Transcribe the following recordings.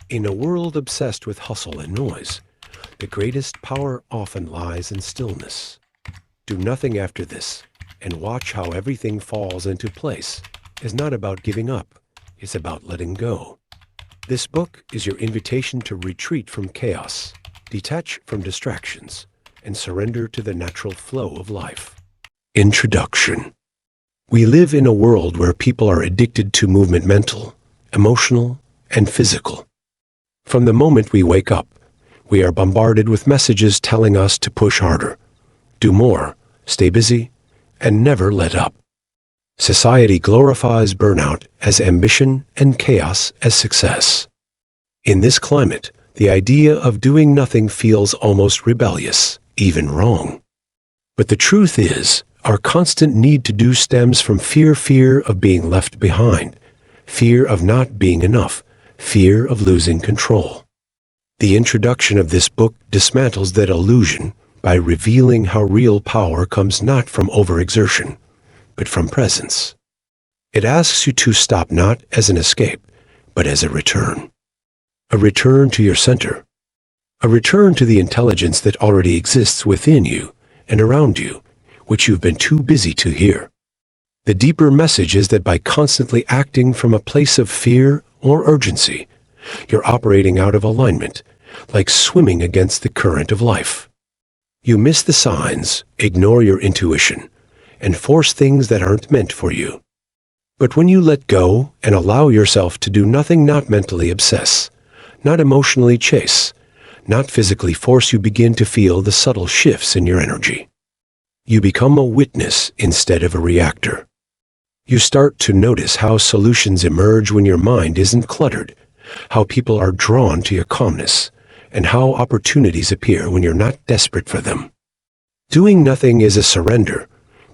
In a world obsessed with hustle and noise, the greatest power often lies in stillness. Do nothing after this, and watch how everything falls into place. It's not about giving up, it's about letting go. This book is your invitation to retreat from chaos, detach from distractions, and surrender to the natural flow of life. Introduction. We live in a world where people are addicted to movement, mental, emotional, and physical. From the moment we wake up, we are bombarded with messages telling us to push harder, do more, stay busy, and never let up. Society glorifies burnout as ambition and chaos as success. In this climate, the idea of doing nothing feels almost rebellious, even wrong. But the truth is, our constant need to do stems from fear of being left behind, fear of not being enough, fear of losing control. The introduction of this book dismantles that illusion by revealing how real power comes not from overexertion, but from presence. It asks you to stop not as an escape, but as a return to your center, a return to the intelligence that already exists within you and around you, which you've been too busy to hear. The deeper message is that by constantly acting from a place of fear or urgency, you're operating out of alignment, like swimming against the current of life. You miss the signs, ignore your intuition, and force things that aren't meant for you. But when you let go and allow yourself to do nothing, not mentally obsess, not emotionally chase, not physically force, you begin to feel the subtle shifts in your energy. You become a witness instead of a reactor. You start to notice how solutions emerge when your mind isn't cluttered, how people are drawn to your calmness, and how opportunities appear when you're not desperate for them. Doing nothing is a surrender,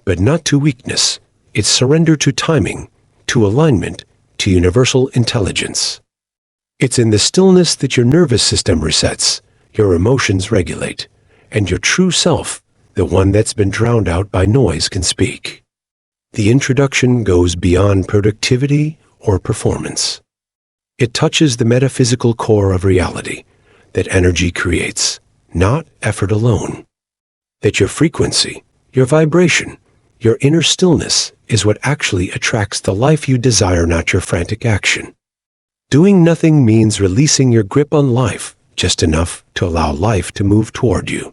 but not to weakness. It's surrender to timing, to alignment, to universal intelligence. It's in the stillness that your nervous system resets, your emotions regulate, and your true self, the one that's been drowned out by noise, can speak. The introduction goes beyond productivity or performance. It touches the metaphysical core of reality, that energy creates, not effort alone. That your frequency, your vibration, your inner stillness is what actually attracts the life you desire, not your frantic action. Doing nothing means releasing your grip on life just enough to allow life to move toward you.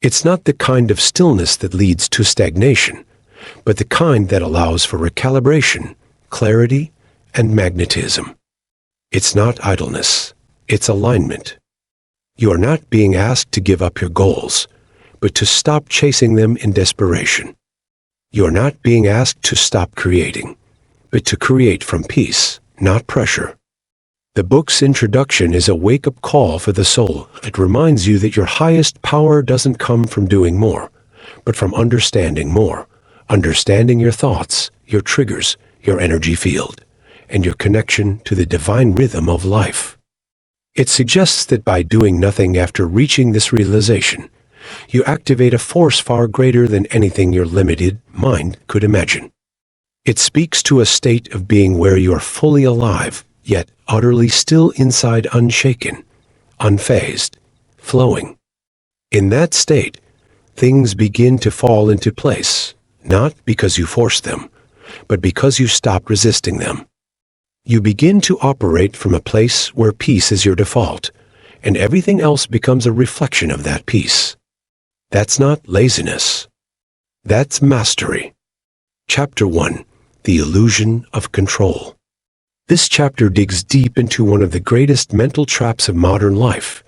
It's not the kind of stillness that leads to stagnation, but the kind that allows for recalibration, clarity, and magnetism. It's not idleness, it's alignment. You are not being asked to give up your goals, but to stop chasing them in desperation. You are not being asked to stop creating, but to create from peace, not pressure. The book's introduction is a wake-up call for the soul. It reminds you that your highest power doesn't come from doing more, but from understanding more. Understanding your thoughts, your triggers, your energy field, and your connection to the divine rhythm of life. It suggests that by doing nothing after reaching this realization, you activate a force far greater than anything your limited mind could imagine. It speaks to a state of being where you are fully alive, yet utterly still inside, unshaken, unfazed, flowing. In that state, things begin to fall into place. Not because you force them, but because you stop resisting them. You begin to operate from a place where peace is your default, and everything else becomes a reflection of that peace. That's not laziness. That's mastery. Chapter 1. The Illusion of Control. This chapter digs deep into one of the greatest mental traps of modern life,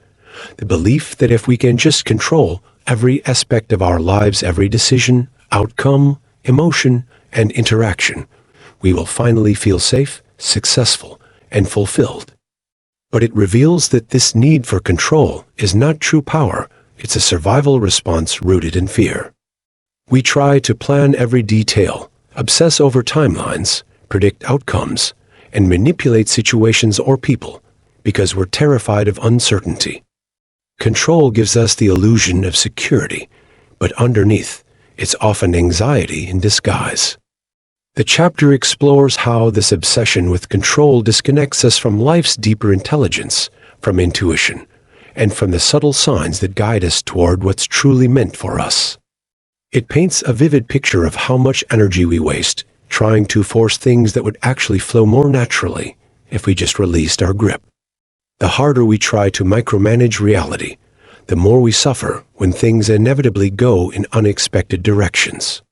the belief that if we can just control every aspect of our lives, every decision, outcome, emotion, and interaction, we will finally feel safe, successful, and fulfilled. But it reveals that this need for control is not true power, it's a survival response rooted in fear. We try to plan every detail, obsess over timelines, predict outcomes, and manipulate situations or people because we're terrified of uncertainty. Control gives us the illusion of security, but underneath, it's often anxiety in disguise. The chapter explores how this obsession with control disconnects us from life's deeper intelligence, from intuition, and from the subtle signs that guide us toward what's truly meant for us. It paints a vivid picture of how much energy we waste trying to force things that would actually flow more naturally if we just released our grip. The harder we try to micromanage reality, the more we suffer when things inevitably go in unexpected directions.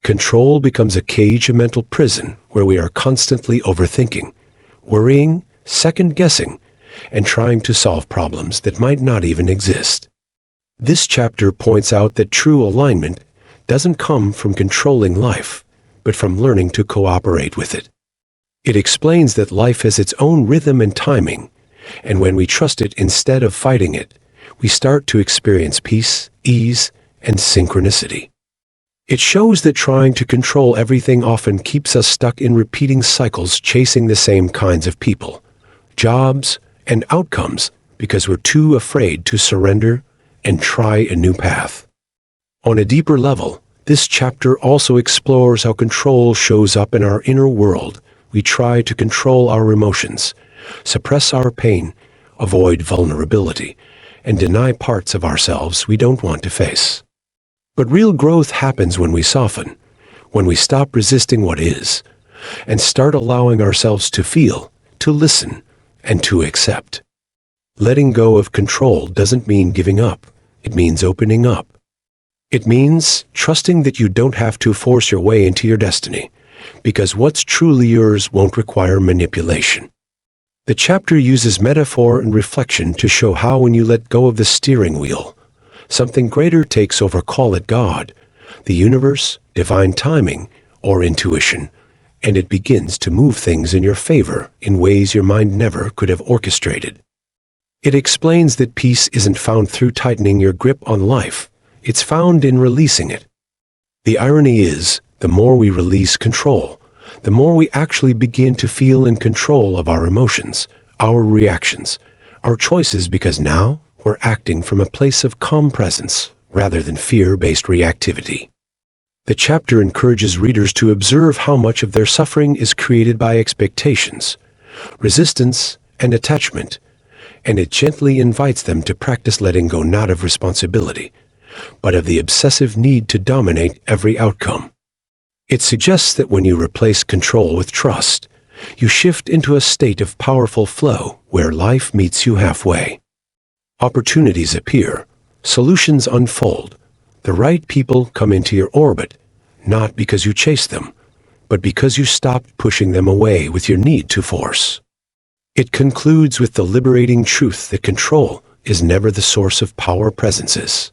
Control becomes a cage, a mental prison where we are constantly overthinking, worrying, second-guessing, and trying to solve problems that might not even exist. This chapter points out that true alignment doesn't come from controlling life, but from learning to cooperate with it. It explains that life has its own rhythm and timing, and when we trust it instead of fighting it, we start to experience peace, ease, and synchronicity. It shows that trying to control everything often keeps us stuck in repeating cycles, chasing the same kinds of people, jobs, and outcomes because we're too afraid to surrender and try a new path. On a deeper level, this chapter also explores how control shows up in our inner world. We try to control our emotions, suppress our pain, avoid vulnerability, and deny parts of ourselves we don't want to face. But real growth happens when we soften, when we stop resisting what is, and start allowing ourselves to feel, to listen, and to accept. Letting go of control doesn't mean giving up. It means opening up. It means trusting that you don't have to force your way into your destiny, because what's truly yours won't require manipulation. The chapter uses metaphor and reflection to show how when you let go of the steering wheel, something greater takes over. Call it God, the universe, divine timing, or intuition, and it begins to move things in your favor in ways your mind never could have orchestrated. It explains that peace isn't found through tightening your grip on life. It's found in releasing it. The irony is, the more we release control, the more we actually begin to feel in control of our emotions, our reactions, our choices, because now we're acting from a place of calm presence rather than fear-based reactivity. The chapter encourages readers to observe how much of their suffering is created by expectations, resistance, and attachment, and it gently invites them to practice letting go not of responsibility, but of the obsessive need to dominate every outcome. It suggests that when you replace control with trust, you shift into a state of powerful flow where life meets you halfway. Opportunities appear, solutions unfold, the right people come into your orbit, not because you chase them, but because you stopped pushing them away with your need to force. It concludes with the liberating truth that control is never the source of power, presence is.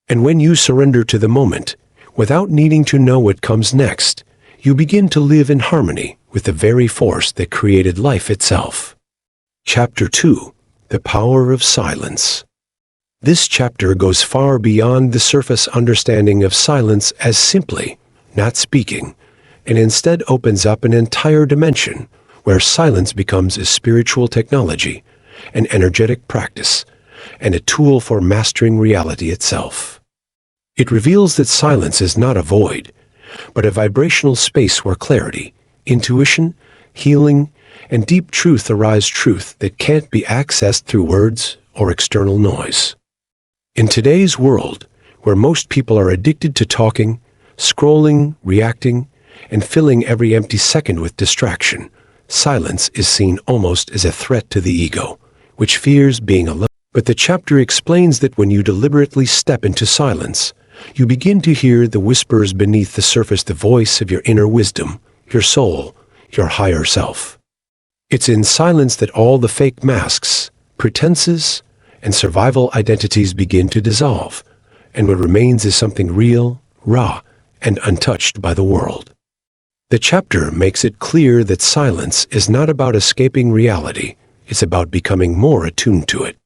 And when you surrender to the moment, without needing to know what comes next, you begin to live in harmony with the very force that created life itself. Chapter 2: The Power of Silence. This chapter goes far beyond the surface understanding of silence as simply not speaking, and instead opens up an entire dimension where silence becomes a spiritual technology, an energetic practice, and a tool for mastering reality itself. It reveals that silence is not a void, but a vibrational space where clarity, intuition, healing, and deep truth arise, truth that can't be accessed through words or external noise. In today's world, where most people are addicted to talking, scrolling, reacting, and filling every empty second with distraction, silence is seen almost as a threat to the ego, which fears being alone. But the chapter explains that when you deliberately step into silence, you begin to hear the whispers beneath the surface, the voice of your inner wisdom, your soul, your higher self. It's in silence that all the fake masks, pretenses, and survival identities begin to dissolve, and what remains is something real, raw, and untouched by the world. The chapter makes it clear that silence is not about escaping reality, it's about becoming more attuned to it.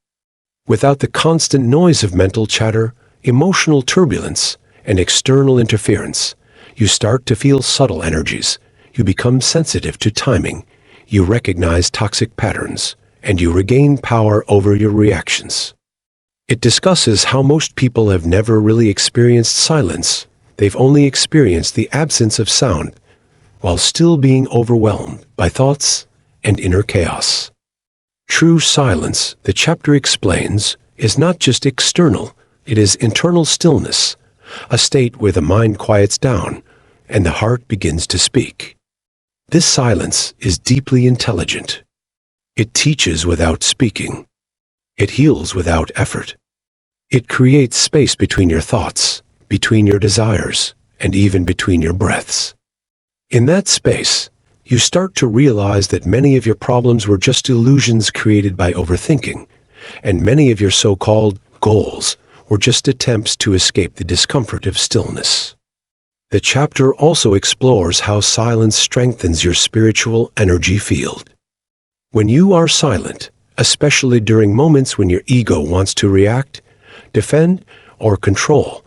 Without the constant noise of mental chatter, emotional turbulence, and external interference, you start to feel subtle energies, you become sensitive to timing, you recognize toxic patterns, and you regain power over your reactions. It discusses how most people have never really experienced silence. They've only experienced the absence of sound, while still being overwhelmed by thoughts and inner chaos. True silence, the chapter explains, is not just external, it is internal stillness, a state where the mind quiets down and the heart begins to speak. This silence is deeply intelligent. It teaches without speaking. It heals without effort. It creates space between your thoughts, between your desires, and even between your breaths. In that space, you start to realize that many of your problems were just illusions created by overthinking, and many of your so-called goals were just attempts to escape the discomfort of stillness. The chapter also explores how silence strengthens your spiritual energy field. When you are silent, especially during moments when your ego wants to react, defend, or control,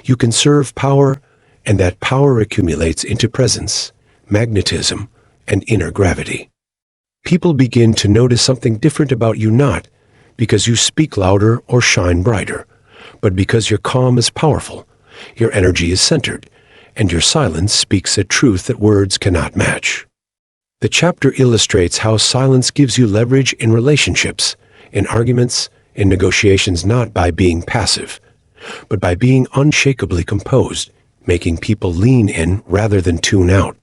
you conserve power, and that power accumulates into presence, magnetism, and inner gravity. People begin to notice something different about you, not because you speak louder or shine brighter, but because your calm is powerful, your energy is centered, and your silence speaks a truth that words cannot match. The chapter illustrates how silence gives you leverage in relationships, in arguments, in negotiations, not by being passive, but by being unshakably composed, making people lean in rather than tune out.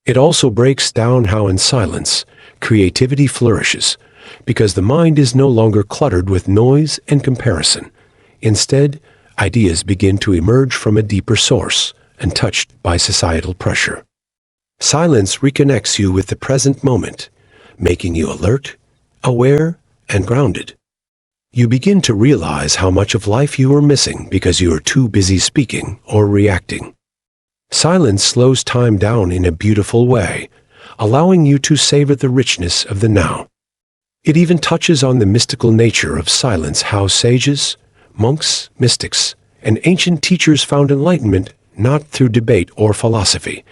It also breaks down how in silence, creativity flourishes, because the mind is no longer cluttered with noise and comparison. Instead, ideas begin to emerge from a deeper source, untouched by societal pressure. Silence reconnects you with the present moment, making you alert, aware, and grounded. You begin to realize how much of life you are missing because you are too busy speaking or reacting. Silence slows time down in a beautiful way, allowing you to savor the richness of the now. It even touches on the mystical nature of silence, how sages, monks, mystics, and ancient teachers found enlightenment not through debate or philosophy,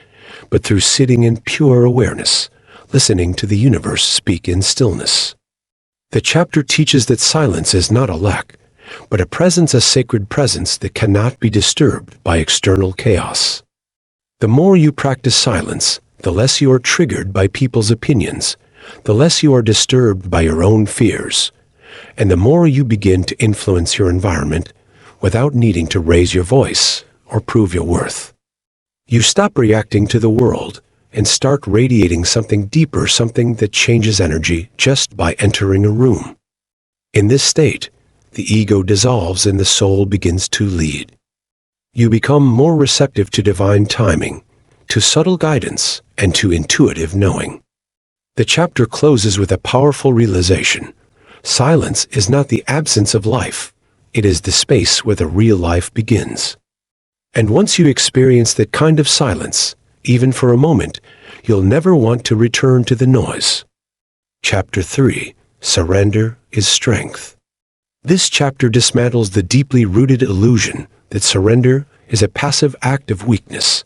but through sitting in pure awareness, listening to the universe speak in stillness. The chapter teaches that silence is not a lack, but a presence, a sacred presence that cannot be disturbed by external chaos. The more you practice silence, the less you are triggered by people's opinions, the less you are disturbed by your own fears, and the more you begin to influence your environment without needing to raise your voice or prove your worth. You stop reacting to the world and start radiating something deeper, something that changes energy just by entering a room. In this state, the ego dissolves and the soul begins to lead. You become more receptive to divine timing, to subtle guidance, and to intuitive knowing. The chapter closes with a powerful realization. Silence is not the absence of life. It is the space where the real life begins. And once you experience that kind of silence, even for a moment, you'll never want to return to the noise. Chapter 3. Surrender is Strength. This chapter dismantles the deeply rooted illusion that surrender is a passive act of weakness,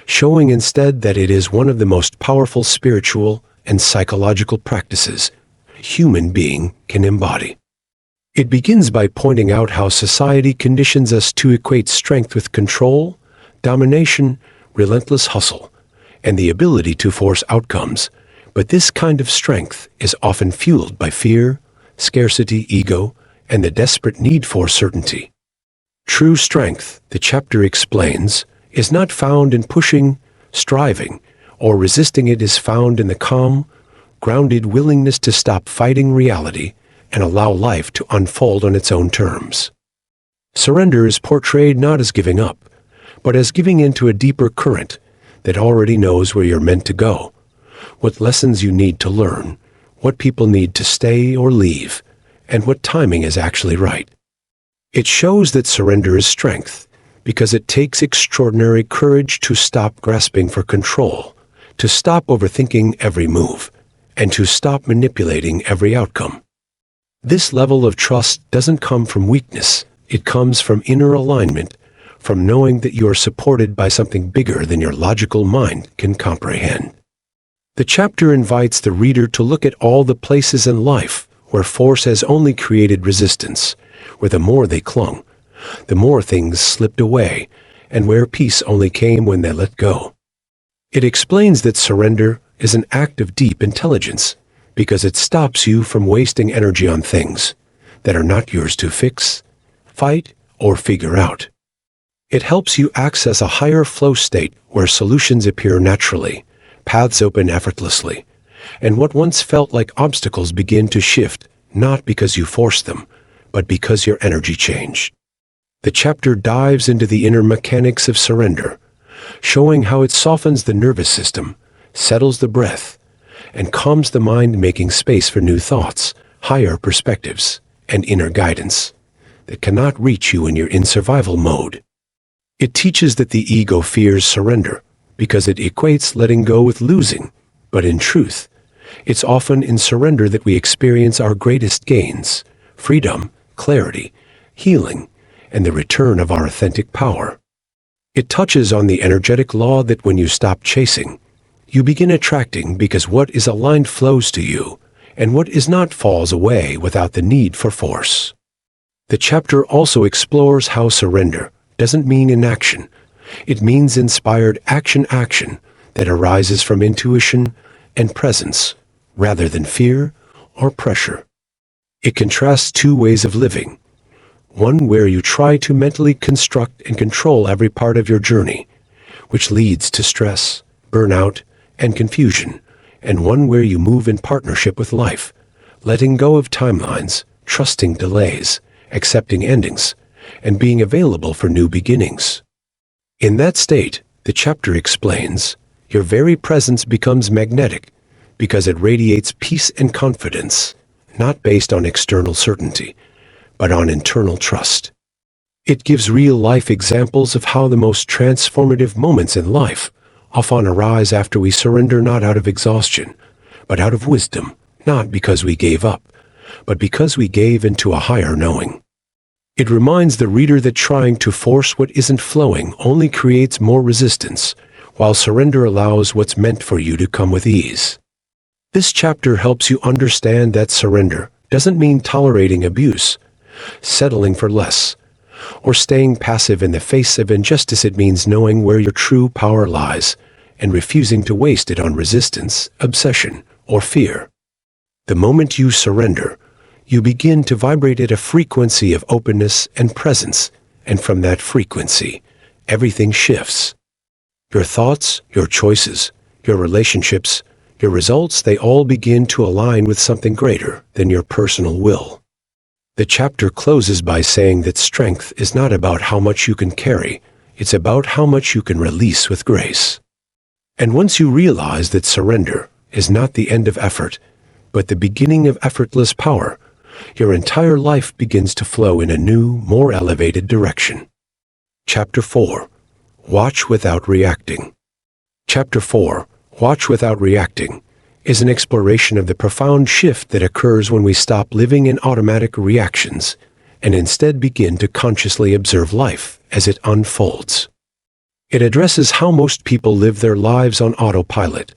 showing instead that it is one of the most powerful spiritual and psychological practices a human being can embody. It begins by pointing out how society conditions us to equate strength with control, domination, relentless hustle, and the ability to force outcomes, but this kind of strength is often fueled by fear, scarcity, ego, and the desperate need for certainty. True strength, the chapter explains, is not found in pushing, striving, or resisting. It is found in the calm, grounded willingness to stop fighting reality and allow life to unfold on its own terms. Surrender is portrayed not as giving up, but as giving into a deeper current that already knows where you're meant to go, what lessons you need to learn, what people need to stay or leave, and what timing is actually right. It shows that surrender is strength because it takes extraordinary courage to stop grasping for control, to stop overthinking every move, and to stop manipulating every outcome. This level of trust doesn't come from weakness. It comes from inner alignment, from knowing that you are supported by something bigger than your logical mind can comprehend. The chapter invites the reader to look at all the places in life where force has only created resistance, where the more they clung, the more things slipped away, and where peace only came when they let go. It explains that surrender is an act of deep intelligence because it stops you from wasting energy on things that are not yours to fix, fight, or figure out. It helps you access a higher flow state where solutions appear naturally, paths open effortlessly, and what once felt like obstacles begin to shift, not because you forced them, but because your energy changed. The chapter dives into the inner mechanics of surrender, showing how it softens the nervous system, settles the breath, and calms the mind, making space for new thoughts, higher perspectives, and inner guidance that cannot reach you when you're in survival mode. It teaches that the ego fears surrender because it equates letting go with losing, but in truth, it's often in surrender that we experience our greatest gains, freedom, clarity, healing, and the return of our authentic power. It touches on the energetic law that when you stop chasing, you begin attracting because what is aligned flows to you, and what is not falls away without the need for force. The chapter also explores how surrender doesn't mean inaction. It means inspired action that arises from intuition and presence rather than fear or pressure. It contrasts two ways of living. One where you try to mentally construct and control every part of your journey, which leads to stress, burnout, and confusion, and one where you move in partnership with life, letting go of timelines, trusting delays, accepting endings, and being available for new beginnings. In that state, the chapter explains, your very presence becomes magnetic because it radiates peace and confidence, not based on external certainty, but on internal trust. It gives real-life examples of how the most transformative moments in life often arise after we surrender, not out of exhaustion, but out of wisdom, not because we gave up, but because we gave into a higher knowing. It reminds the reader that trying to force what isn't flowing only creates more resistance, while surrender allows what's meant for you to come with ease. This chapter helps you understand that surrender doesn't mean tolerating abuse, settling for less, or staying passive in the face of injustice. It means knowing where your true power lies and refusing to waste it on resistance, obsession, or fear. The moment you surrender, you begin to vibrate at a frequency of openness and presence, and from that frequency, everything shifts. Your thoughts, your choices, your relationships, your results, they all begin to align with something greater than your personal will. The chapter closes by saying that strength is not about how much you can carry, it's about how much you can release with grace. And once you realize that surrender is not the end of effort, but the beginning of effortless power, your entire life begins to flow in a new, more elevated direction. Chapter 4. Watch Without Reacting. Chapter 4. Watch Without Reacting is an exploration of the profound shift that occurs when we stop living in automatic reactions and instead begin to consciously observe life as it unfolds. It addresses how most people live their lives on autopilot,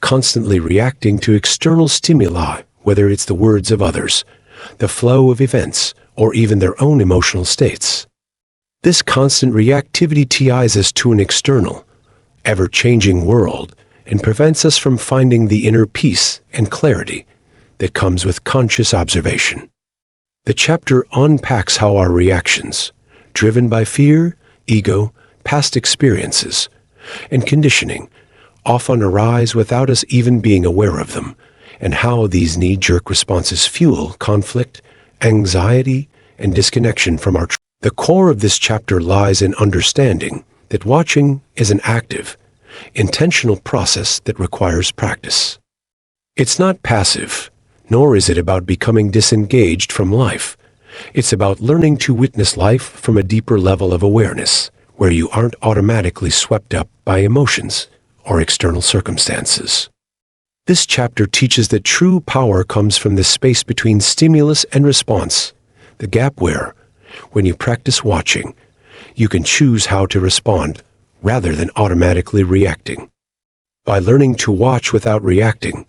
constantly reacting to external stimuli, whether it's the words of others, the flow of events, or even their own emotional states. This constant reactivity ties us to an external, ever-changing world and prevents us from finding the inner peace and clarity that comes with conscious observation. The chapter unpacks how our reactions, driven by fear, ego, past experiences, and conditioning, often arise without us even being aware of them, and how these knee-jerk responses fuel conflict, anxiety, and disconnection from our truth. The core of this chapter lies in understanding that watching is an active, intentional process that requires practice. It's not passive, nor is it about becoming disengaged from life. It's about learning to witness life from a deeper level of awareness, where you aren't automatically swept up by emotions or external circumstances. This chapter teaches that true power comes from the space between stimulus and response, the gap where, when you practice watching, you can choose how to respond rather than automatically reacting. By learning to watch without reacting,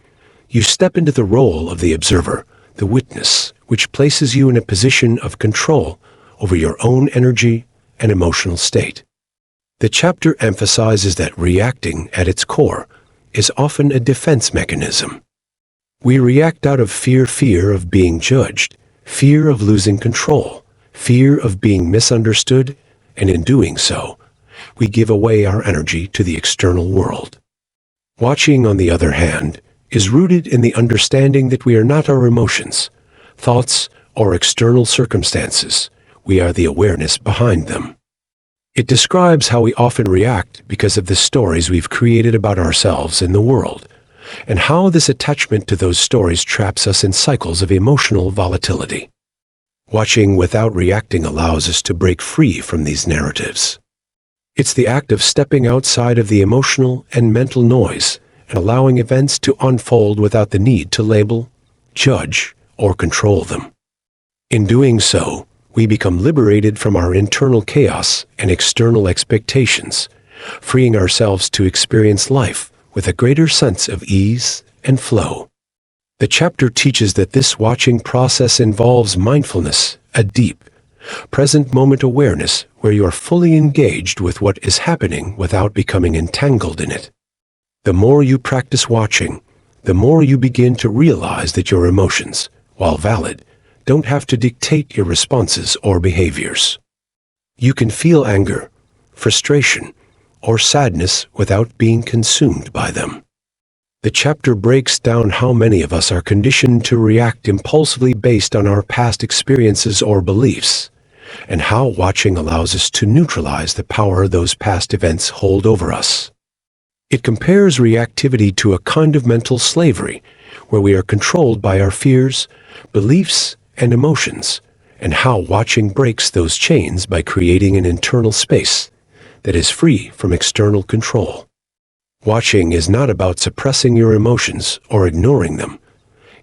you step into the role of the observer, the witness, which places you in a position of control over your own energy and emotional state. The chapter emphasizes that reacting, at its core, is often a defense mechanism. We react out of fear of being judged, fear of losing control, fear of being misunderstood, and in doing so, we give away our energy to the external world. Watching, on the other hand, is rooted in the understanding that we are not our emotions, thoughts, or external circumstances. We are the awareness behind them. It describes how we often react because of the stories we've created about ourselves and the world, and how this attachment to those stories traps us in cycles of emotional volatility. Watching without reacting allows us to break free from these narratives. It's the act of stepping outside of the emotional and mental noise and allowing events to unfold without the need to label, judge, or control them. In doing so, we become liberated from our internal chaos and external expectations, freeing ourselves to experience life with a greater sense of ease and flow. The chapter teaches that this watching process involves mindfulness, a deep, present moment awareness where you are fully engaged with what is happening without becoming entangled in it. The more you practice watching, the more you begin to realize that your emotions, while valid, don't have to dictate your responses or behaviors. You can feel anger, frustration, or sadness without being consumed by them. The chapter breaks down how many of us are conditioned to react impulsively based on our past experiences or beliefs, and how watching allows us to neutralize the power those past events hold over us. It compares reactivity to a kind of mental slavery, where we are controlled by our fears, beliefs, and emotions, and how watching breaks those chains by creating an internal space that is free from external control. Watching is not about suppressing your emotions or ignoring them.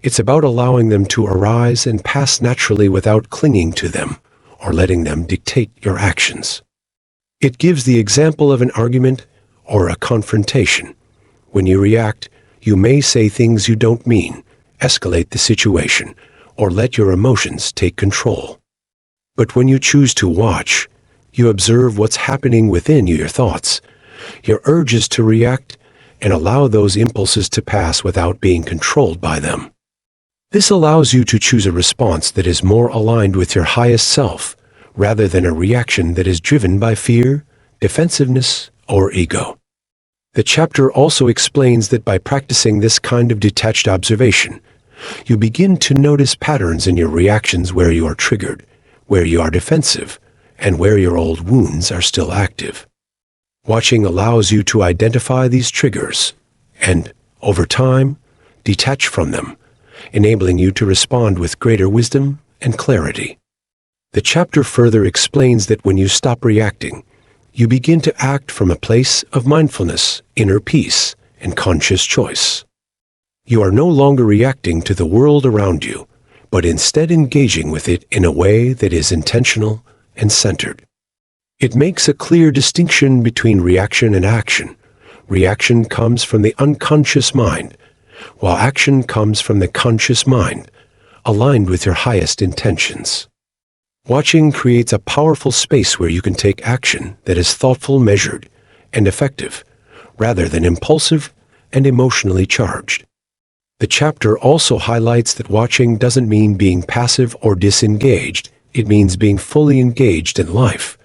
It's about allowing them to arise and pass naturally without clinging to them or letting them dictate your actions. It gives the example of an argument or a confrontation. When you react, you may say things you don't mean, escalate the situation, or let your emotions take control. But when you choose to watch, you observe what's happening within your thoughts, your urges to react, and allow those impulses to pass without being controlled by them. This allows you to choose a response that is more aligned with your highest self, rather than a reaction that is driven by fear, defensiveness, or ego. The chapter also explains that by practicing this kind of detached observation, you begin to notice patterns in your reactions where you are triggered, where you are defensive, and where your old wounds are still active. Watching allows you to identify these triggers and, over time, detach from them, enabling you to respond with greater wisdom and clarity. The chapter further explains that when you stop reacting, you begin to act from a place of mindfulness, inner peace, and conscious choice. You are no longer reacting to the world around you, but instead engaging with it in a way that is intentional and centered. It makes a clear distinction between reaction and action. Reaction comes from the unconscious mind, while action comes from the conscious mind, aligned with your highest intentions. Watching creates a powerful space where you can take action that is thoughtful, measured, and effective, rather than impulsive and emotionally charged. The chapter also highlights that watching doesn't mean being passive or disengaged. It means being fully engaged in life,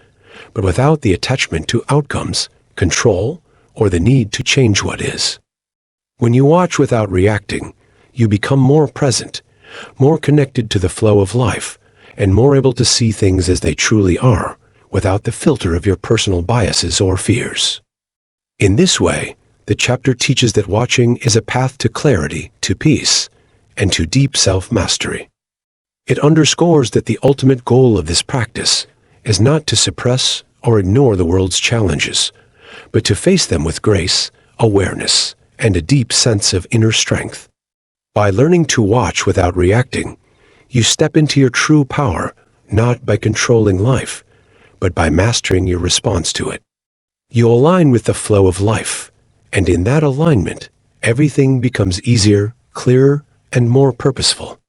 but without the attachment to outcomes, control, or the need to change what is. When you watch without reacting, you become more present, more connected to the flow of life, and more able to see things as they truly are, without the filter of your personal biases or fears. In this way, the chapter teaches that watching is a path to clarity, to peace, and to deep self-mastery. It underscores that the ultimate goal of this practice is not to suppress or ignore the world's challenges, but to face them with grace, awareness, and a deep sense of inner strength. By learning to watch without reacting, you step into your true power, not by controlling life, but by mastering your response to it. You align with the flow of life, and in that alignment, everything becomes easier, clearer, and more purposeful.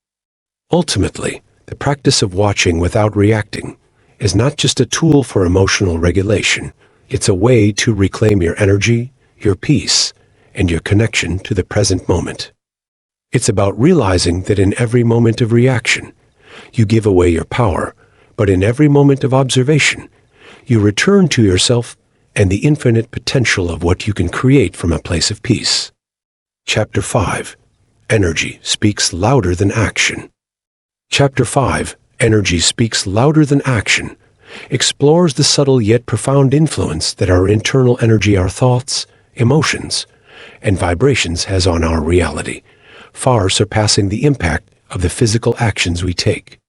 Ultimately, the practice of watching without reacting is not just a tool for emotional regulation, It's a way to reclaim your energy, your peace, and your connection to the present moment. It's about realizing that in every moment of reaction, you give away your power, but in every moment of observation, you return to yourself and the infinite potential of what you can create from a place of peace. Chapter 5. Energy speaks louder than action. Chapter 5. Energy speaks louder than action explores the subtle yet profound influence that our internal energy, our thoughts, emotions, and vibrations has on our reality, far surpassing the impact of the physical actions we take.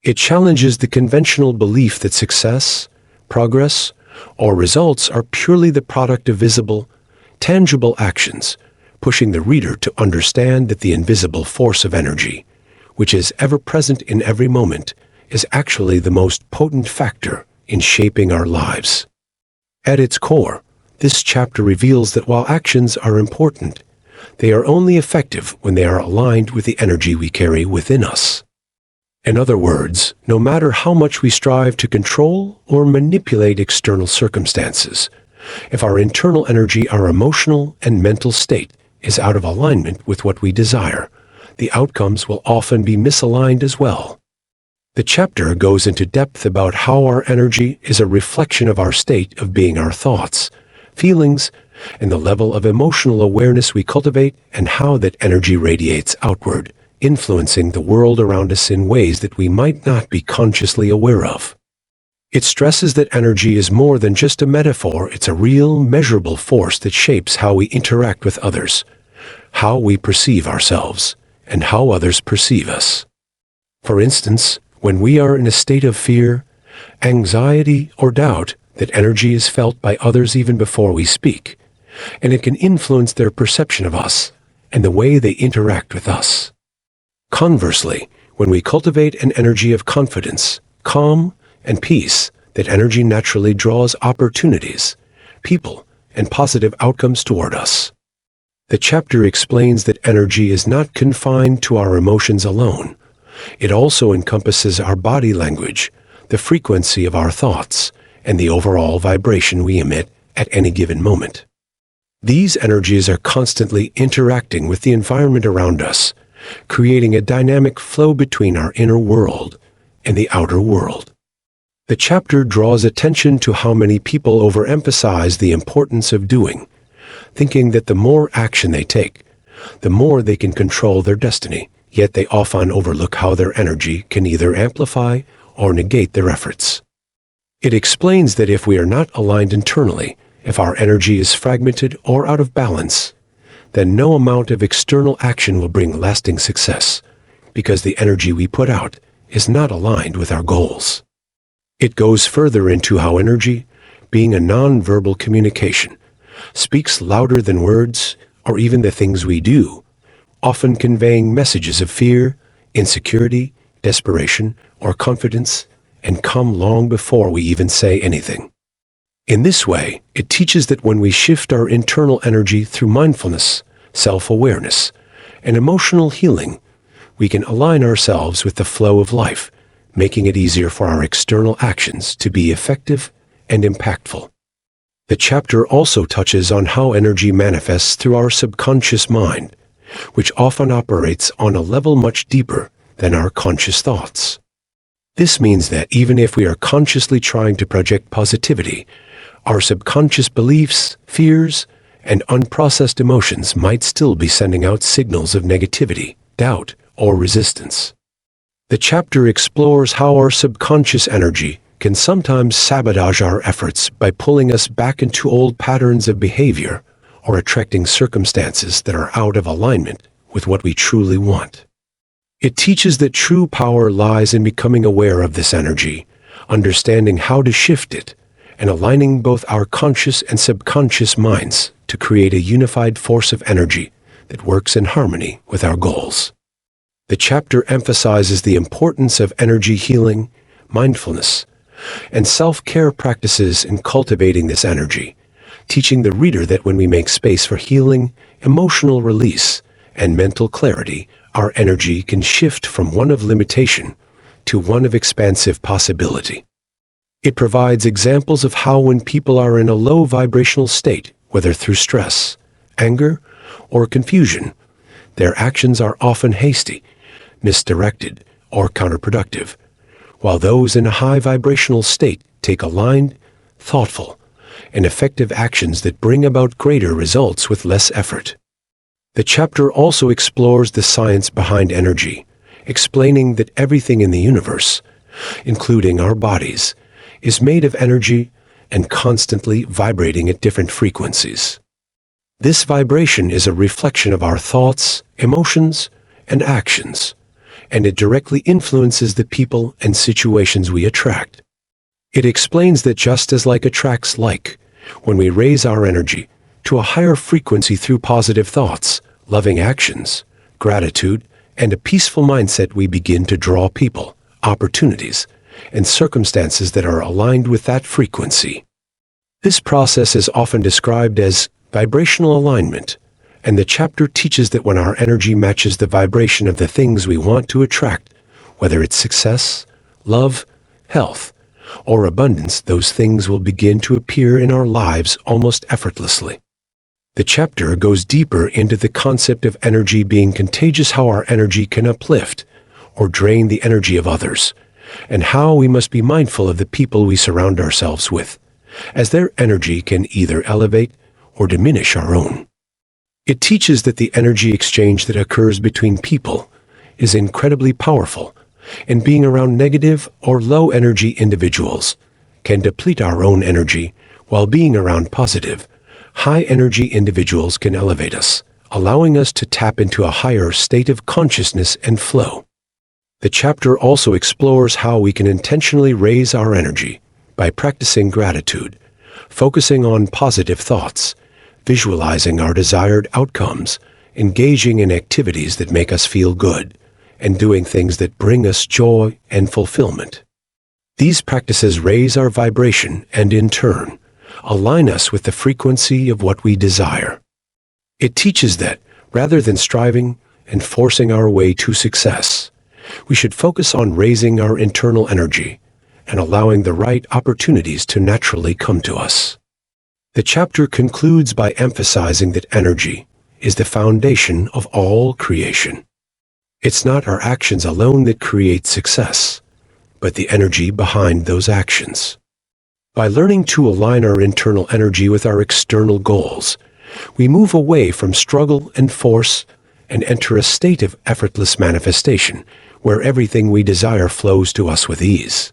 It challenges the conventional belief that success, progress, or results are purely the product of visible, tangible actions, pushing the reader to understand that the invisible force of energy, which is ever present in every moment, is actually the most potent factor in shaping our lives. At its core, this chapter reveals that while actions are important, they are only effective when they are aligned with the energy we carry within us. In other words, no matter how much we strive to control or manipulate external circumstances, if our internal energy, our emotional and mental state, is out of alignment with what we desire, the outcomes will often be misaligned as well. The chapter goes into depth about how our energy is a reflection of our state of being, our thoughts, feelings, and the level of emotional awareness we cultivate, and how that energy radiates outward, influencing the world around us in ways that we might not be consciously aware of. It stresses that energy is more than just a metaphor. It's a real, measurable force that shapes how we interact with others, how we perceive ourselves, and how others perceive us. For instance, when we are in a state of fear, anxiety, or doubt, that energy is felt by others even before we speak, and it can influence their perception of us and the way they interact with us. Conversely, when we cultivate an energy of confidence, calm, and peace, that energy naturally draws opportunities, people, and positive outcomes toward us. The chapter explains that energy is not confined to our emotions alone. It also encompasses our body language, the frequency of our thoughts, and the overall vibration we emit at any given moment. These energies are constantly interacting with the environment around us, creating a dynamic flow between our inner world and the outer world. The chapter draws attention to how many people overemphasize the importance of doing, thinking that the more action they take, the more they can control their destiny, yet they often overlook how their energy can either amplify or negate their efforts. It explains that if we are not aligned internally, if our energy is fragmented or out of balance, then no amount of external action will bring lasting success, because the energy we put out is not aligned with our goals. It goes further into how energy, being a non-verbal communication, speaks louder than words or even the things we do, often conveying messages of fear, insecurity, desperation, or confidence, and come long before we even say anything. In this way, it teaches that when we shift our internal energy through mindfulness, self-awareness, and emotional healing, we can align ourselves with the flow of life, making it easier for our external actions to be effective and impactful. The chapter also touches on how energy manifests through our subconscious mind, which often operates on a level much deeper than our conscious thoughts. This means that even if we are consciously trying to project positivity, our subconscious beliefs, fears, and unprocessed emotions might still be sending out signals of negativity, doubt, or resistance. The chapter explores how our subconscious energy can sometimes sabotage our efforts by pulling us back into old patterns of behavior or attracting circumstances that are out of alignment with what we truly want. It teaches that true power lies in becoming aware of this energy, understanding how to shift it, and aligning both our conscious and subconscious minds to create a unified force of energy that works in harmony with our goals. The chapter emphasizes the importance of energy healing, mindfulness, and self-care practices in cultivating this energy, teaching the reader that when we make space for healing, emotional release, and mental clarity, our energy can shift from one of limitation to one of expansive possibility. It provides examples of how when people are in a low vibrational state, whether through stress, anger, or confusion, their actions are often hasty, misdirected, or counterproductive, while those in a high vibrational state take aligned, thoughtful, and effective actions that bring about greater results with less effort. The chapter also explores the science behind energy, explaining that everything in the universe, including our bodies, is made of energy and constantly vibrating at different frequencies. This vibration is a reflection of our thoughts, emotions, and actions, and it directly influences the people and situations we attract. It explains that just as like attracts like, when we raise our energy to a higher frequency through positive thoughts, loving actions, gratitude, and a peaceful mindset, we begin to draw people, opportunities, and circumstances that are aligned with that frequency. This process is often described as vibrational alignment, and the chapter teaches that when our energy matches the vibration of the things we want to attract, whether it's success, love, health, or abundance, those things will begin to appear in our lives almost effortlessly. The chapter goes deeper into the concept of energy being contagious, how our energy can uplift or drain the energy of others, and how we must be mindful of the people we surround ourselves with, as their energy can either elevate or diminish our own. It teaches that the energy exchange that occurs between people is incredibly powerful, and being around negative or low energy individuals can deplete our own energy, while being around positive, high energy individuals can elevate us, allowing us to tap into a higher state of consciousness and flow. The chapter also explores how we can intentionally raise our energy by practicing gratitude, focusing on positive thoughts, visualizing our desired outcomes, engaging in activities that make us feel good, and doing things that bring us joy and fulfillment. These practices raise our vibration and, in turn, align us with the frequency of what we desire. It teaches that, rather than striving and forcing our way to success, we should focus on raising our internal energy and allowing the right opportunities to naturally come to us. The chapter concludes by emphasizing that energy is the foundation of all creation. It's not our actions alone that create success, but the energy behind those actions. By learning to align our internal energy with our external goals, we move away from struggle and force and enter a state of effortless manifestation, where everything we desire flows to us with ease.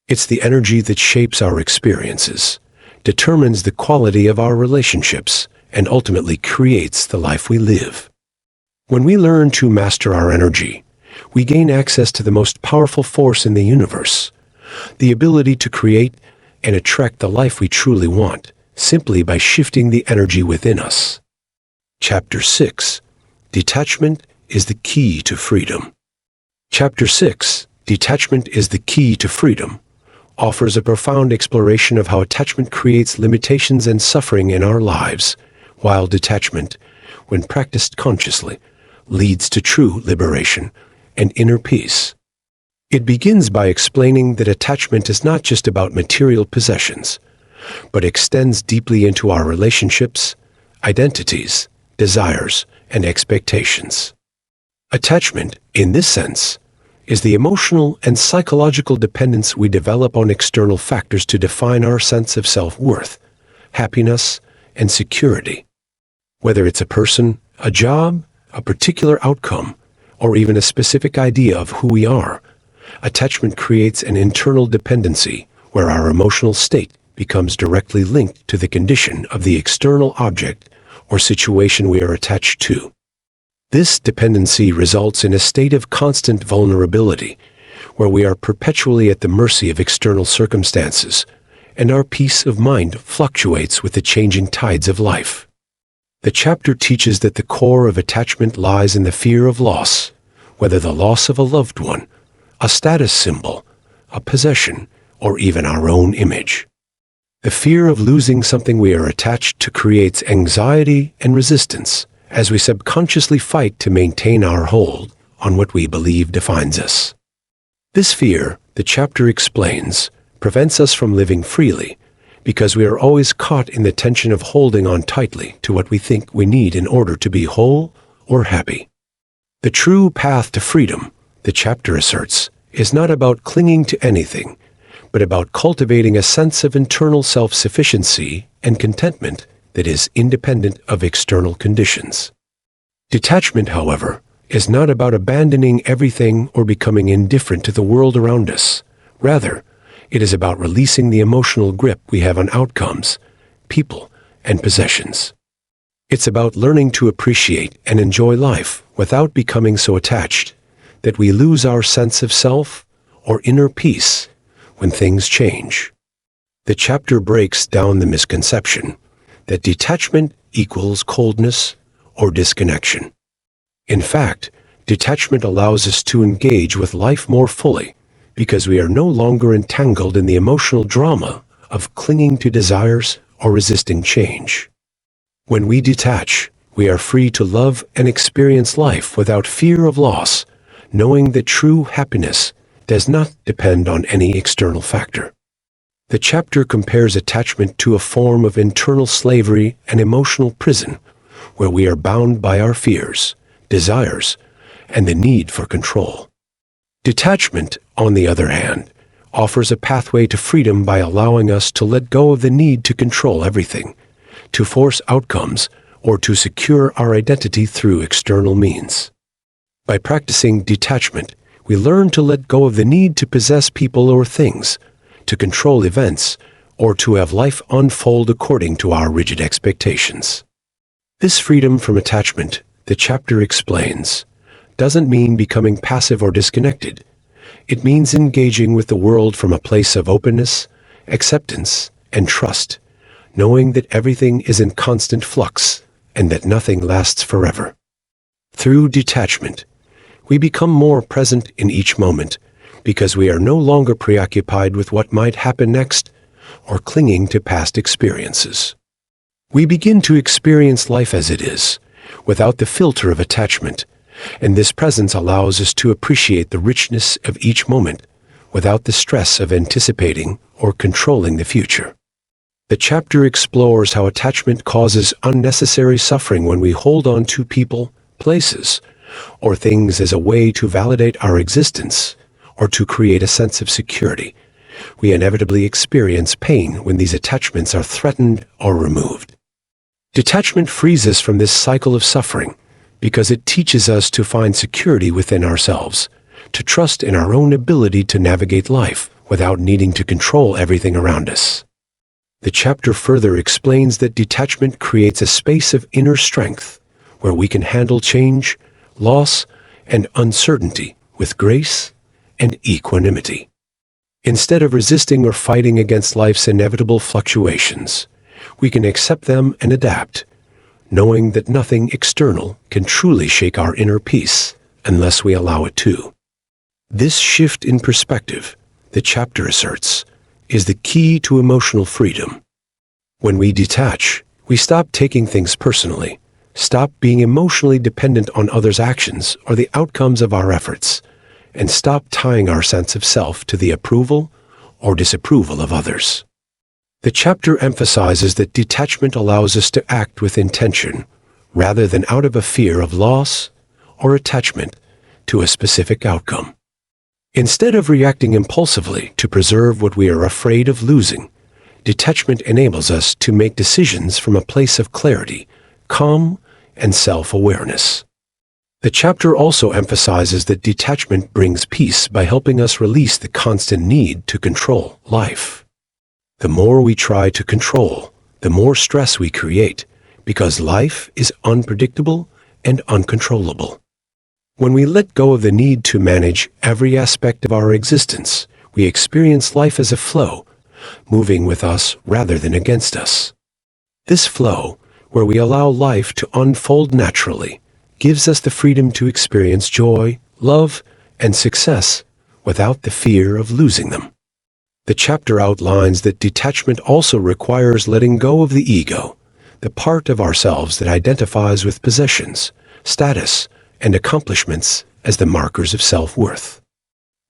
It's the energy that shapes our experiences, determines the quality of our relationships, and ultimately creates the life we live. When we learn to master our energy, we gain access to the most powerful force in the universe, the ability to create and attract the life we truly want, simply by shifting the energy within us. Chapter 6. Detachment is the key to freedom. Chapter 6, Detachment is the Key to Freedom, offers a profound exploration of how attachment creates limitations and suffering in our lives, while detachment, when practiced consciously, leads to true liberation and inner peace. It begins by explaining that attachment is not just about material possessions, but extends deeply into our relationships, identities, desires, and expectations. Attachment, in this sense, is the emotional and psychological dependence we develop on external factors to define our sense of self-worth, happiness, and security. Whether it's a person, a job, a particular outcome, or even a specific idea of who we are, attachment creates an internal dependency where our emotional state becomes directly linked to the condition of the external object or situation we are attached to. This dependency results in a state of constant vulnerability, where we are perpetually at the mercy of external circumstances, and our peace of mind fluctuates with the changing tides of life. The chapter teaches that the core of attachment lies in the fear of loss, whether the loss of a loved one, a status symbol, a possession, or even our own image. The fear of losing something we are attached to creates anxiety and resistance, as we subconsciously fight to maintain our hold on what we believe defines us. This fear, the chapter explains, prevents us from living freely, because we are always caught in the tension of holding on tightly to what we think we need in order to be whole or happy. The true path to freedom, the chapter asserts, is not about clinging to anything, but about cultivating a sense of internal self-sufficiency and contentment that is independent of external conditions. Detachment, however, is not about abandoning everything or becoming indifferent to the world around us. Rather, it is about releasing the emotional grip we have on outcomes, people, and possessions. It's about learning to appreciate and enjoy life without becoming so attached that we lose our sense of self or inner peace when things change. The chapter breaks down the misconception that detachment equals coldness or disconnection. In fact, detachment allows us to engage with life more fully because we are no longer entangled in the emotional drama of clinging to desires or resisting change. When we detach, we are free to love and experience life without fear of loss, knowing that true happiness does not depend on any external factor. The chapter compares attachment to a form of internal slavery and emotional prison, where we are bound by our fears, desires, and the need for control. Detachment, on the other hand, offers a pathway to freedom by allowing us to let go of the need to control everything, to force outcomes, or to secure our identity through external means. By practicing detachment, we learn to let go of the need to possess people or things, to control events, or to have life unfold according to our rigid expectations. This freedom from attachment, the chapter explains, doesn't mean becoming passive or disconnected. It means engaging with the world from a place of openness, acceptance, and trust, knowing that everything is in constant flux and that nothing lasts forever. Through detachment, we become more present in each moment because we are no longer preoccupied with what might happen next or clinging to past experiences. We begin to experience life as it is, without the filter of attachment, and this presence allows us to appreciate the richness of each moment without the stress of anticipating or controlling the future. The chapter explores how attachment causes unnecessary suffering when we hold on to people, places, or things as a way to validate our existence or to create a sense of security. We inevitably experience pain when these attachments are threatened or removed. Detachment frees us from this cycle of suffering because it teaches us to find security within ourselves, to trust in our own ability to navigate life without needing to control everything around us. The chapter further explains that detachment creates a space of inner strength where we can handle change, loss, and uncertainty with grace and equanimity. Instead of resisting or fighting against life's inevitable fluctuations, we can accept them and adapt, knowing that nothing external can truly shake our inner peace unless we allow it to. This shift in perspective, the chapter asserts, is the key to emotional freedom. When we detach, we stop taking things personally, stop being emotionally dependent on others' actions or the outcomes of our efforts, and stop tying our sense of self to the approval or disapproval of others. The chapter emphasizes that detachment allows us to act with intention, rather than out of a fear of loss or attachment to a specific outcome. Instead of reacting impulsively to preserve what we are afraid of losing, detachment enables us to make decisions from a place of clarity, calm, and self-awareness. The chapter also emphasizes that detachment brings peace by helping us release the constant need to control life. The more we try to control, the more stress we create, because life is unpredictable and uncontrollable. When we let go of the need to manage every aspect of our existence, we experience life as a flow, moving with us rather than against us. This flow, where we allow life to unfold naturally, gives us the freedom to experience joy, love, and success without the fear of losing them. The chapter outlines that detachment also requires letting go of the ego, the part of ourselves that identifies with possessions, status, and accomplishments as the markers of self-worth.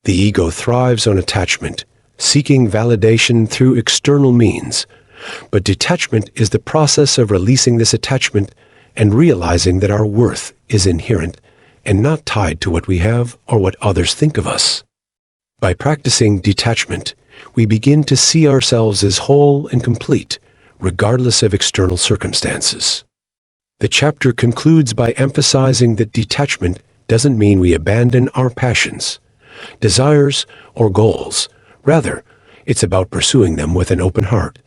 The ego thrives on attachment, seeking validation through external means. But detachment is the process of releasing this attachment and realizing that our worth is inherent and not tied to what we have or what others think of us. By practicing detachment, we begin to see ourselves as whole and complete, regardless of external circumstances. The chapter concludes by emphasizing that detachment doesn't mean we abandon our passions, desires, or goals. Rather, it's about pursuing them with an open heart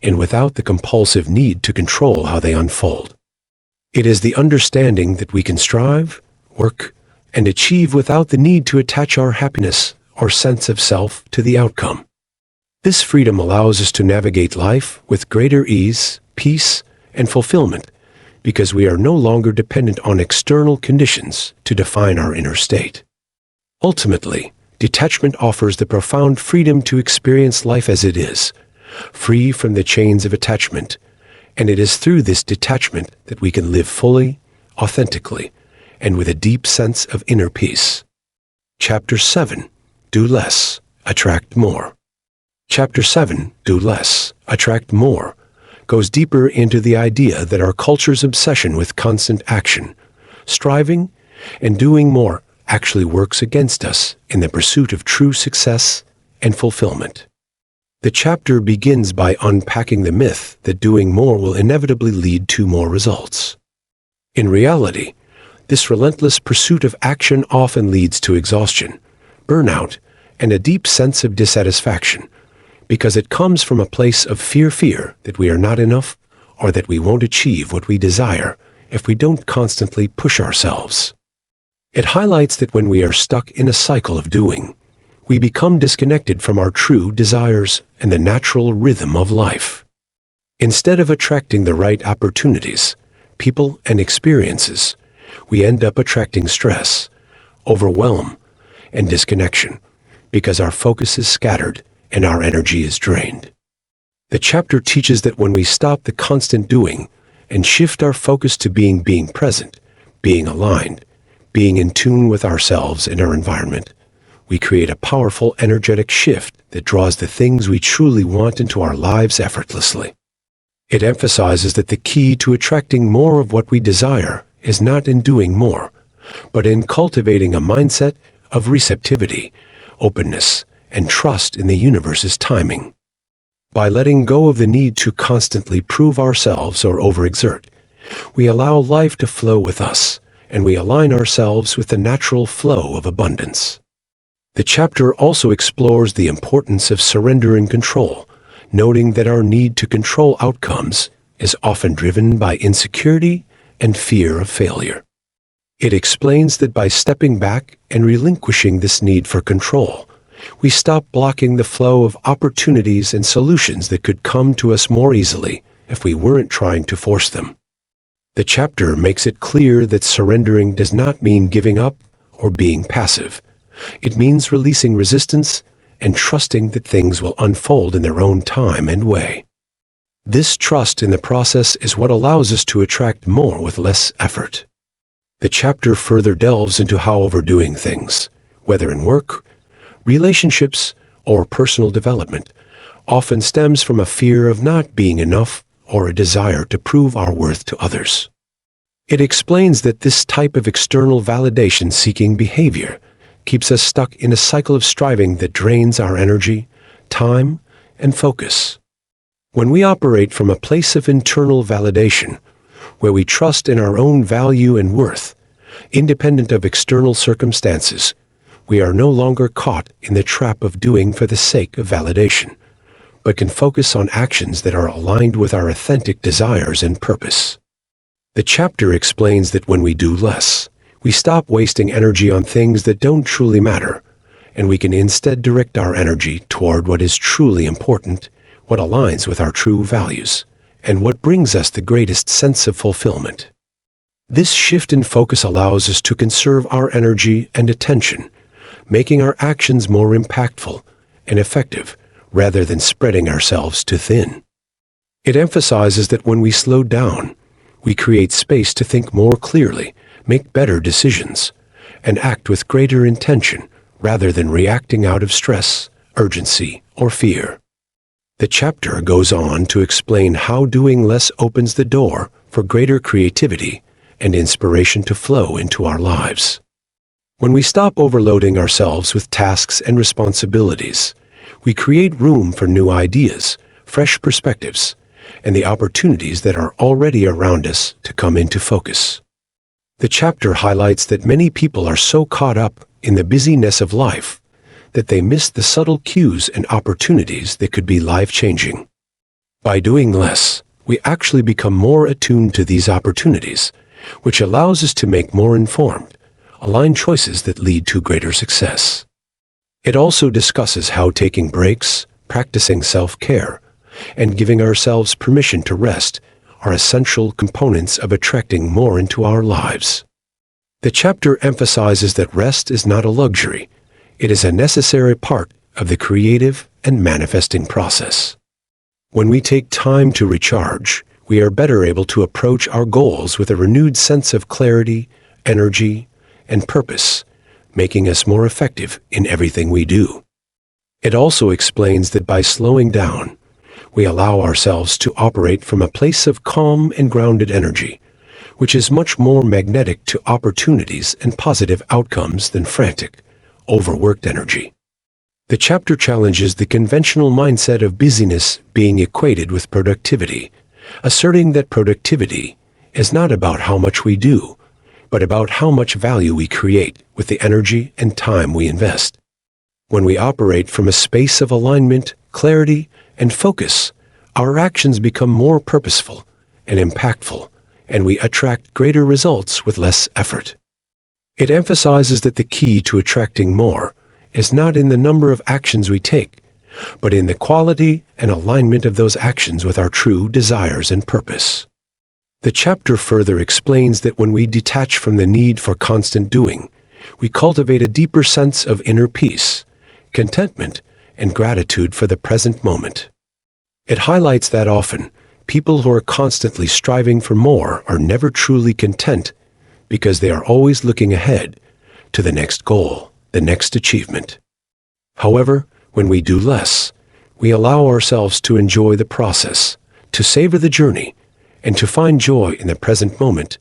and without the compulsive need to control how they unfold. It is the understanding that we can strive, work, and achieve without the need to attach our happiness or sense of self to the outcome. This freedom allows us to navigate life with greater ease, peace, and fulfillment because we are no longer dependent on external conditions to define our inner state. Ultimately, detachment offers the profound freedom to experience life as it is, free from the chains of attachment, and it is through this detachment that we can live fully, authentically, and with a deep sense of inner peace. Chapter 7. Do Less, Attract More. Chapter 7, Do Less, Attract More, goes deeper into the idea that our culture's obsession with constant action, striving, and doing more actually works against us in the pursuit of true success and fulfillment. The chapter begins by unpacking the myth that doing more will inevitably lead to more results. In reality, this relentless pursuit of action often leads to exhaustion, burnout, and a deep sense of dissatisfaction, because it comes from a place of fear that we are not enough or that we won't achieve what we desire if we don't constantly push ourselves. It highlights that when we are stuck in a cycle of doing, we become disconnected from our true desires and the natural rhythm of life. Instead of attracting the right opportunities, people, and experiences, we end up attracting stress, overwhelm, and disconnection because our focus is scattered and our energy is drained. The chapter teaches that when we stop the constant doing and shift our focus to being present, being aligned, being in tune with ourselves and our environment, we create a powerful energetic shift that draws the things we truly want into our lives effortlessly. It emphasizes that the key to attracting more of what we desire is not in doing more, but in cultivating a mindset of receptivity, openness, and trust in the universe's timing. By letting go of the need to constantly prove ourselves or overexert, we allow life to flow with us, and we align ourselves with the natural flow of abundance. The chapter also explores the importance of surrender and control, noting that our need to control outcomes is often driven by insecurity and fear of failure. It explains that by stepping back and relinquishing this need for control, we stop blocking the flow of opportunities and solutions that could come to us more easily if we weren't trying to force them. The chapter makes it clear that surrendering does not mean giving up or being passive. It means releasing resistance and trusting that things will unfold in their own time and way. This trust in the process is what allows us to attract more with less effort. The chapter further delves into how overdoing things, whether in work, relationships, or personal development, often stems from a fear of not being enough or a desire to prove our worth to others. It explains that this type of external validation-seeking behavior keeps us stuck in a cycle of striving that drains our energy, time, and focus. When we operate from a place of internal validation, where we trust in our own value and worth, independent of external circumstances, we are no longer caught in the trap of doing for the sake of validation, but can focus on actions that are aligned with our authentic desires and purpose. The chapter explains that when we do less, we stop wasting energy on things that don't truly matter, and we can instead direct our energy toward what is truly important, what aligns with our true values, and what brings us the greatest sense of fulfillment. This shift in focus allows us to conserve our energy and attention, making our actions more impactful and effective rather than spreading ourselves too thin. It emphasizes that when we slow down, we create space to think more clearly, make better decisions, and act with greater intention rather than reacting out of stress urgency, or fear. The chapter goes on to explain how doing less opens the door for greater creativity and inspiration to flow into our lives. When we stop overloading ourselves with tasks and responsibilities, we create room for new ideas, fresh perspectives, and the opportunities that are already around us to come into focus. The chapter highlights that many people are so caught up in the busyness of life that they miss the subtle cues and opportunities that could be life-changing. By doing less, we actually become more attuned to these opportunities, which allows us to make more informed, aligned choices that lead to greater success. It also discusses how taking breaks, practicing self-care, and giving ourselves permission to rest are essential components of attracting more into our lives. The chapter emphasizes that rest is not a luxury. It is a necessary part of the creative and manifesting process. When we take time to recharge, we are better able to approach our goals with a renewed sense of clarity, energy, and purpose, making us more effective in everything we do. It also explains that by slowing down, we allow ourselves to operate from a place of calm and grounded energy, which is much more magnetic to opportunities and positive outcomes than frantic, overworked energy. The chapter challenges the conventional mindset of busyness being equated with productivity, asserting that productivity is not about how much we do, but about how much value we create with the energy and time we invest. When we operate from a space of alignment, clarity, and focus, our actions become more purposeful and impactful, and we attract greater results with less effort. It emphasizes that the key to attracting more is not in the number of actions we take, but in the quality and alignment of those actions with our true desires and purpose. The chapter further explains that when we detach from the need for constant doing, we cultivate a deeper sense of inner peace, contentment, and gratitude for the present moment. It highlights that often, people who are constantly striving for more are never truly content because they are always looking ahead to the next goal, the next achievement. However, when we do less, we allow ourselves to enjoy the process, to savor the journey, and to find joy in the present moment,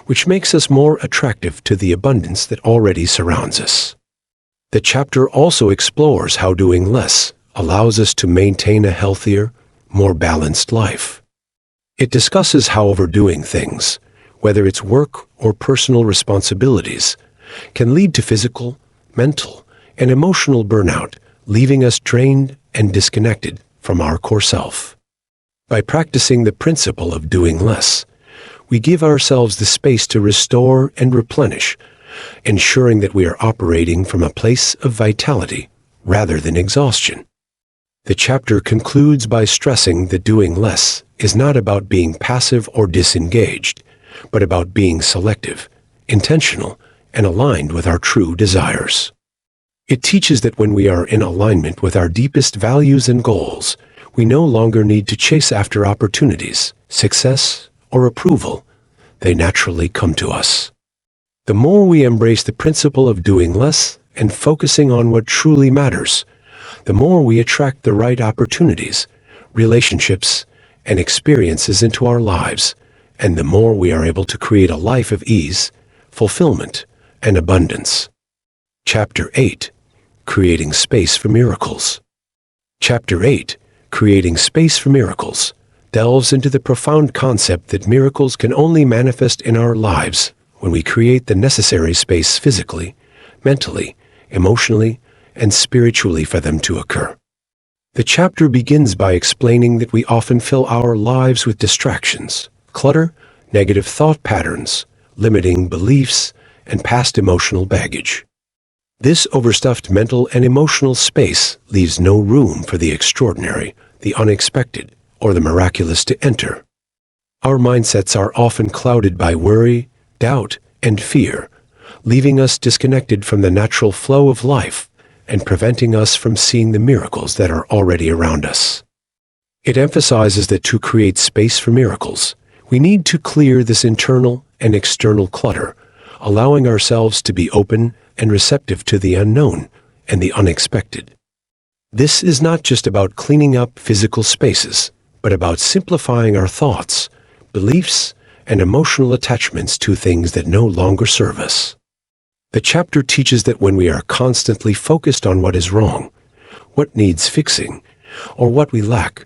which makes us more attractive to the abundance that already surrounds us. The chapter also explores how doing less allows us to maintain a healthier, more balanced life. It discusses how overdoing things, whether it's work or personal responsibilities, can lead to physical, mental, and emotional burnout, leaving us drained and disconnected from our core self. By practicing the principle of doing less, we give ourselves the space to restore and replenish, ensuring that we are operating from a place of vitality rather than exhaustion. The chapter concludes by stressing that doing less is not about being passive or disengaged, but about being selective, intentional, and aligned with our true desires. It teaches that when we are in alignment with our deepest values and goals, we no longer need to chase after opportunities, success, or approval. They naturally come to us. The more we embrace the principle of doing less and focusing on what truly matters, the more we attract the right opportunities, relationships, and experiences into our lives, and the more we are able to create a life of ease, fulfillment, and abundance. Chapter 8. Creating Space for Miracles. Chapter 8. Creating Space for Miracles delves into the profound concept that miracles can only manifest in our lives when we create the necessary space physically, mentally, emotionally, and spiritually for them to occur. The chapter begins by explaining that we often fill our lives with distractions, clutter, negative thought patterns, limiting beliefs, and past emotional baggage. This overstuffed mental and emotional space leaves no room for the extraordinary, the unexpected, or the miraculous to enter. Our mindsets are often clouded by worry, doubt, and fear, leaving us disconnected from the natural flow of life and preventing us from seeing the miracles that are already around us. It emphasizes that to create space for miracles, we need to clear this internal and external clutter, allowing ourselves to be open and receptive to the unknown and the unexpected. This is not just about cleaning up physical spaces, but about simplifying our thoughts, beliefs, and emotional attachments to things that no longer serve us. The chapter teaches that when we are constantly focused on what is wrong, what needs fixing, or what we lack,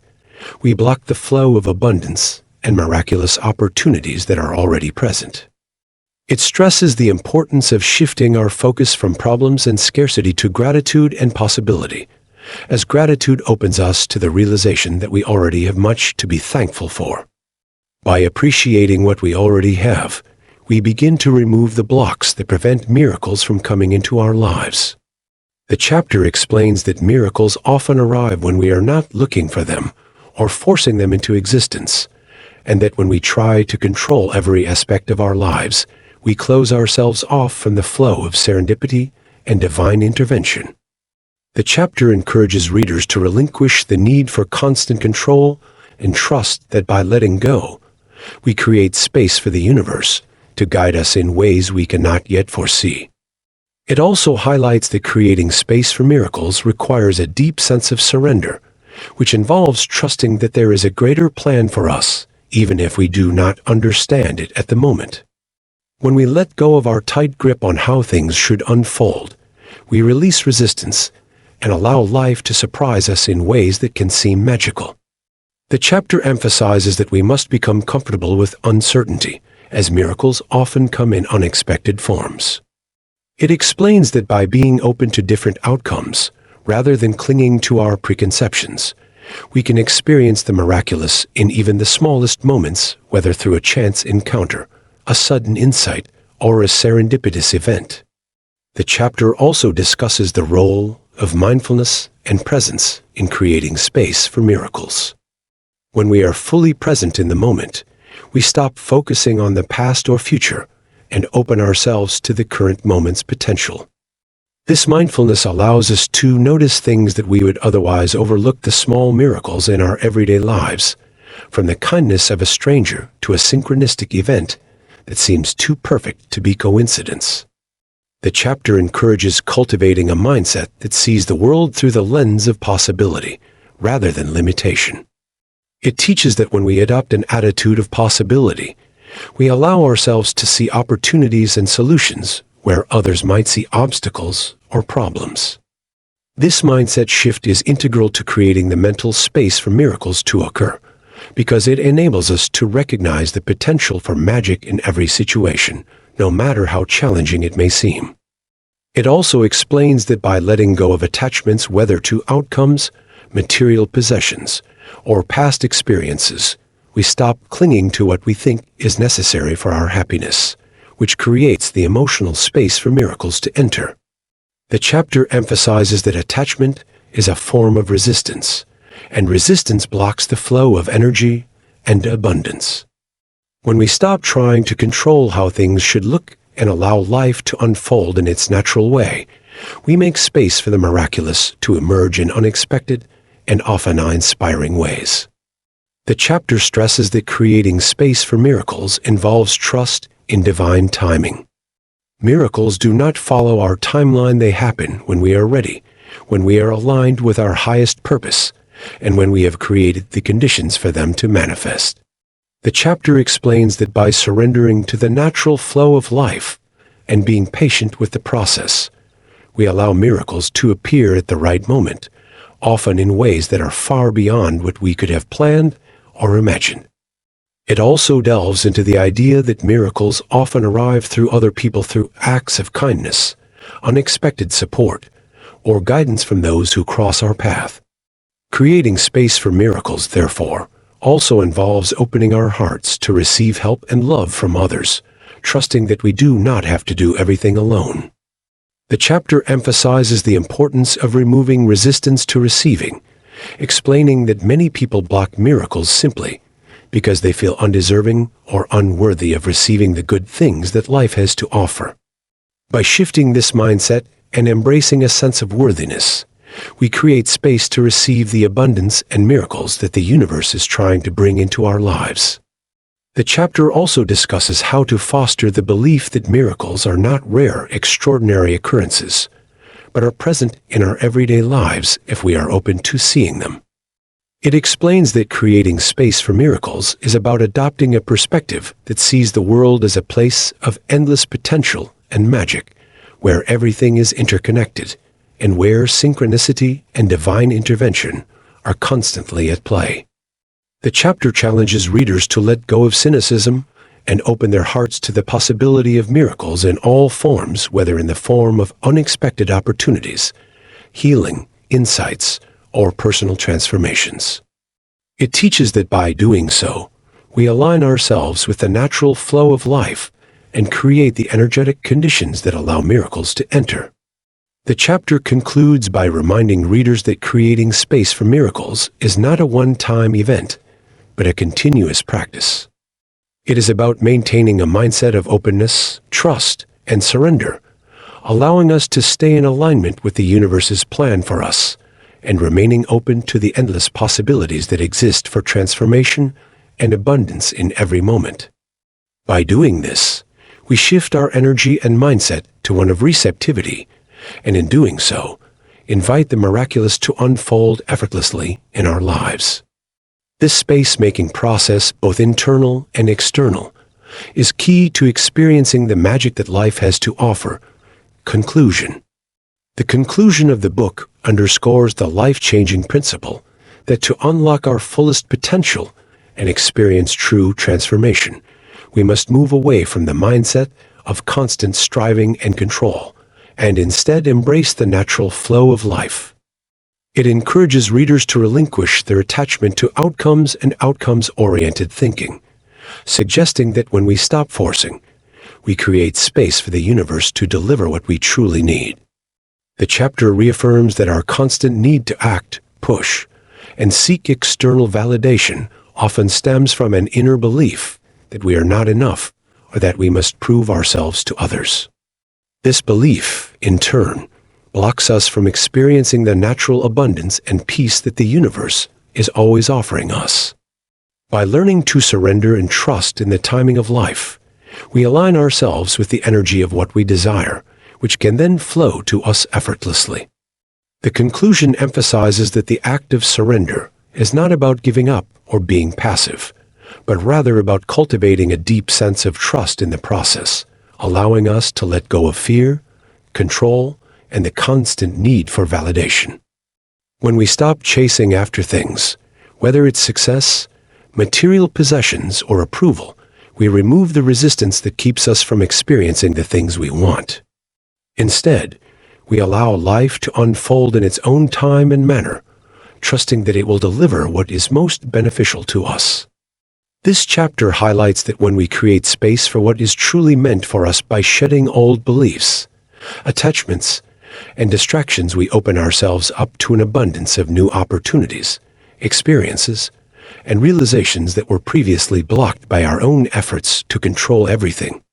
we block the flow of abundance and miraculous opportunities that are already present. It stresses the importance of shifting our focus from problems and scarcity to gratitude and possibility, as gratitude opens us to the realization that we already have much to be thankful for. By appreciating what we already have, we begin to remove the blocks that prevent miracles from coming into our lives. The chapter explains that miracles often arrive when we are not looking for them or forcing them into existence, and that when we try to control every aspect of our lives, we close ourselves off from the flow of serendipity and divine intervention. The chapter encourages readers to relinquish the need for constant control and trust that by letting go, we create space for the universe to guide us in ways we cannot yet foresee. It also highlights that creating space for miracles requires a deep sense of surrender, which involves trusting that there is a greater plan for us, even if we do not understand it at the moment. When we let go of our tight grip on how things should unfold, we release resistance and allow life to surprise us in ways that can seem magical. The chapter emphasizes that we must become comfortable with uncertainty, as miracles often come in unexpected forms. It explains that by being open to different outcomes, rather than clinging to our preconceptions, we can experience the miraculous in even the smallest moments, whether through a chance encounter, a sudden insight, or a serendipitous event. The chapter also discusses the role of mindfulness and presence in creating space for miracles. When we are fully present in the moment, we stop focusing on the past or future and open ourselves to the current moment's potential. This mindfulness allows us to notice things that we would otherwise overlook, the small miracles in our everyday lives, from the kindness of a stranger to a synchronistic event that seems too perfect to be coincidence. The chapter encourages cultivating a mindset that sees the world through the lens of possibility rather than limitation. It teaches that when we adopt an attitude of possibility, we allow ourselves to see opportunities and solutions where others might see obstacles or problems. This mindset shift is integral to creating the mental space for miracles to occur, because it enables us to recognize the potential for magic in every situation, no matter how challenging it may seem. It also explains that by letting go of attachments, whether to outcomes, material possessions, or past experiences, we stop clinging to what we think is necessary for our happiness, which creates the emotional space for miracles to enter. The chapter emphasizes that attachment is a form of resistance, and resistance blocks the flow of energy and abundance. When we stop trying to control how things should look and allow life to unfold in its natural way, we make space for the miraculous to emerge in unexpected and often inspiring ways. The chapter stresses that creating space for miracles involves trust in divine timing. Miracles do not follow our timeline. They happen when we are ready, when we are aligned with our highest purpose, and when we have created the conditions for them to manifest. The chapter explains that by surrendering to the natural flow of life and being patient with the process, we allow miracles to appear at the right moment, often in ways that are far beyond what we could have planned or imagined. It also delves into the idea that miracles often arrive through other people, through acts of kindness, unexpected support, or guidance from those who cross our path. Creating space for miracles, therefore, also involves opening our hearts to receive help and love from others, trusting that we do not have to do everything alone. The chapter emphasizes the importance of removing resistance to receiving, explaining that many people block miracles simply because they feel undeserving or unworthy of receiving the good things that life has to offer. By shifting this mindset and embracing a sense of worthiness, we create space to receive the abundance and miracles that the universe is trying to bring into our lives. The chapter also discusses how to foster the belief that miracles are not rare, extraordinary occurrences, but are present in our everyday lives if we are open to seeing them. It explains that creating space for miracles is about adopting a perspective that sees the world as a place of endless potential and magic, where everything is interconnected, and where synchronicity and divine intervention are constantly at play. The chapter challenges readers to let go of cynicism and open their hearts to the possibility of miracles in all forms, whether in the form of unexpected opportunities, healing, insights, or personal transformations. It teaches that by doing so, we align ourselves with the natural flow of life and create the energetic conditions that allow miracles to enter. The chapter concludes by reminding readers that creating space for miracles is not a one-time event, but a continuous practice. It is about maintaining a mindset of openness, trust, and surrender, allowing us to stay in alignment with the universe's plan for us, and remaining open to the endless possibilities that exist for transformation and abundance in every moment. By doing this, we shift our energy and mindset to one of receptivity, and in doing so, invite the miraculous to unfold effortlessly in our lives. This space-making process, both internal and external, is key to experiencing the magic that life has to offer. Conclusion. The conclusion of the book underscores the life-changing principle that to unlock our fullest potential and experience true transformation, we must move away from the mindset of constant striving and control, and instead embrace the natural flow of life. It encourages readers to relinquish their attachment to outcomes and outcomes-oriented thinking, suggesting that when we stop forcing, we create space for the universe to deliver what we truly need. The chapter reaffirms that our constant need to act, push, and seek external validation often stems from an inner belief that we are not enough or that we must prove ourselves to others. This belief, in turn, blocks us from experiencing the natural abundance and peace that the universe is always offering us. By learning to surrender and trust in the timing of life, we align ourselves with the energy of what we desire, which can then flow to us effortlessly. The conclusion emphasizes that the act of surrender is not about giving up or being passive, but rather about cultivating a deep sense of trust in the process, allowing us to let go of fear, control, and the constant need for validation. When we stop chasing after things, whether it's success, material possessions, or approval, we remove the resistance that keeps us from experiencing the things we want. Instead, we allow life to unfold in its own time and manner, trusting that it will deliver what is most beneficial to us. This chapter highlights that when we create space for what is truly meant for us by shedding old beliefs, attachments, and distractions, we open ourselves up to an abundance of new opportunities, experiences, and realizations that were previously blocked by our own efforts to control everything.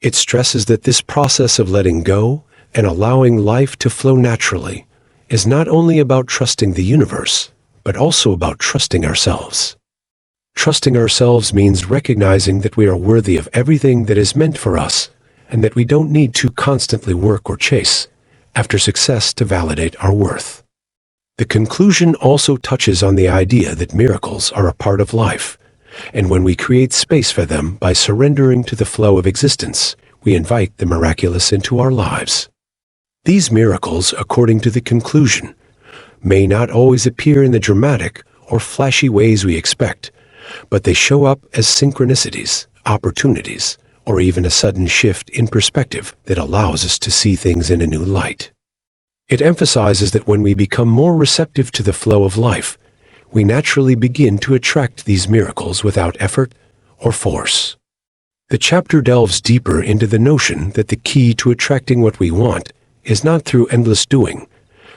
It stresses that this process of letting go and allowing life to flow naturally is not only about trusting the universe, but also about trusting ourselves. Trusting ourselves means recognizing that we are worthy of everything that is meant for us, and that we don't need to constantly work or chase after success to validate our worth. The conclusion also touches on the idea that miracles are a part of life, and when we create space for them by surrendering to the flow of existence, we invite the miraculous into our lives. These miracles, according to the conclusion, may not always appear in the dramatic or flashy ways we expect, but they show up as synchronicities, opportunities, or even a sudden shift in perspective that allows us to see things in a new light. It emphasizes that when we become more receptive to the flow of life, we naturally begin to attract these miracles without effort or force. The chapter delves deeper into the notion that the key to attracting what we want is not through endless doing,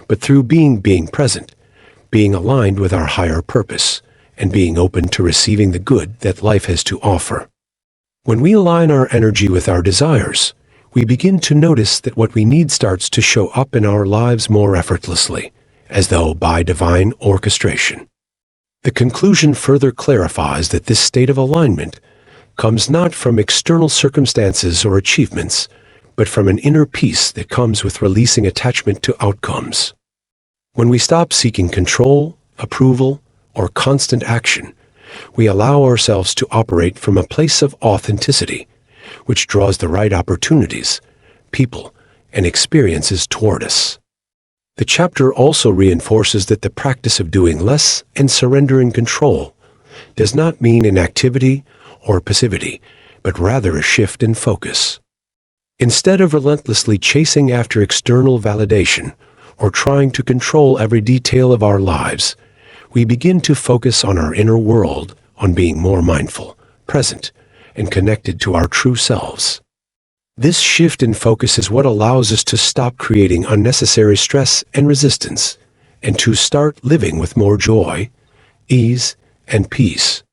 but through being present, being aligned with our higher purpose, and being open to receiving the good that life has to offer. When we align our energy with our desires, we begin to notice that what we need starts to show up in our lives more effortlessly, as though by divine orchestration. The conclusion further clarifies that this state of alignment comes not from external circumstances or achievements, but from an inner peace that comes with releasing attachment to outcomes. When we stop seeking control, approval, or constant action, we allow ourselves to operate from a place of authenticity, which draws the right opportunities, people, and experiences toward us. The chapter also reinforces that the practice of doing less and surrendering control does not mean inactivity or passivity, but rather a shift in focus. Instead of relentlessly chasing after external validation or trying to control every detail of our lives, we begin to focus on our inner world, on being more mindful, present, and connected to our true selves. This shift in focus is what allows us to stop creating unnecessary stress and resistance, and to start living with more joy, ease, and peace.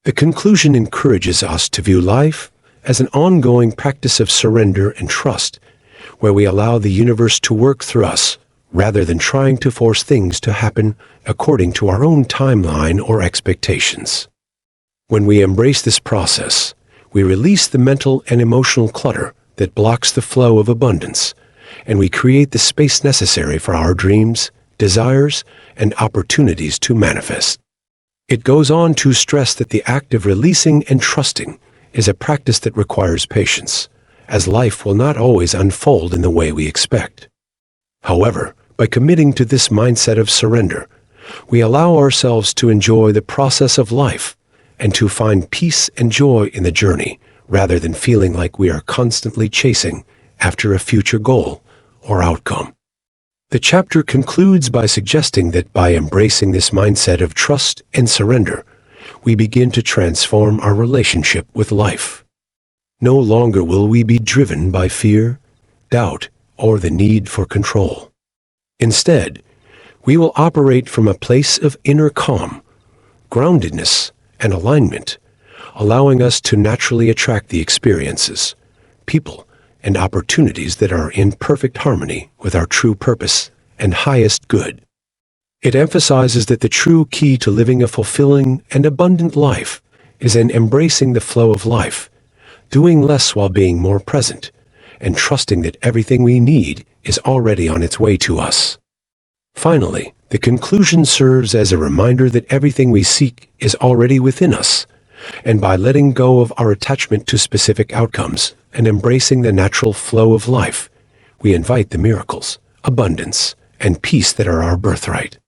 The conclusion encourages us to view life as an ongoing practice of surrender and trust, where we allow the universe to work through us, rather than trying to force things to happen according to our own timeline or expectations. When we embrace this process, we release the mental and emotional clutter that blocks the flow of abundance, and we create the space necessary for our dreams, desires, and opportunities to manifest. It goes on to stress that the act of releasing and trusting is a practice that requires patience, as life will not always unfold in the way we expect. However, by committing to this mindset of surrender, we allow ourselves to enjoy the process of life and to find peace and joy in the journey, rather than feeling like we are constantly chasing after a future goal or outcome. The chapter concludes by suggesting that by embracing this mindset of trust and surrender, we begin to transform our relationship with life. No longer will we be driven by fear, doubt, or the need for control. Instead, we will operate from a place of inner calm, groundedness, and alignment, allowing us to naturally attract the experiences, people, and opportunities that are in perfect harmony with our true purpose and highest good. It emphasizes that the true key to living a fulfilling and abundant life is in embracing the flow of life, doing less while being more present, and trusting that everything we need is already on its way to us. Finally, the conclusion serves as a reminder that everything we seek is already within us, and by letting go of our attachment to specific outcomes and embracing the natural flow of life, we invite the miracles, abundance, and peace that are our birthright.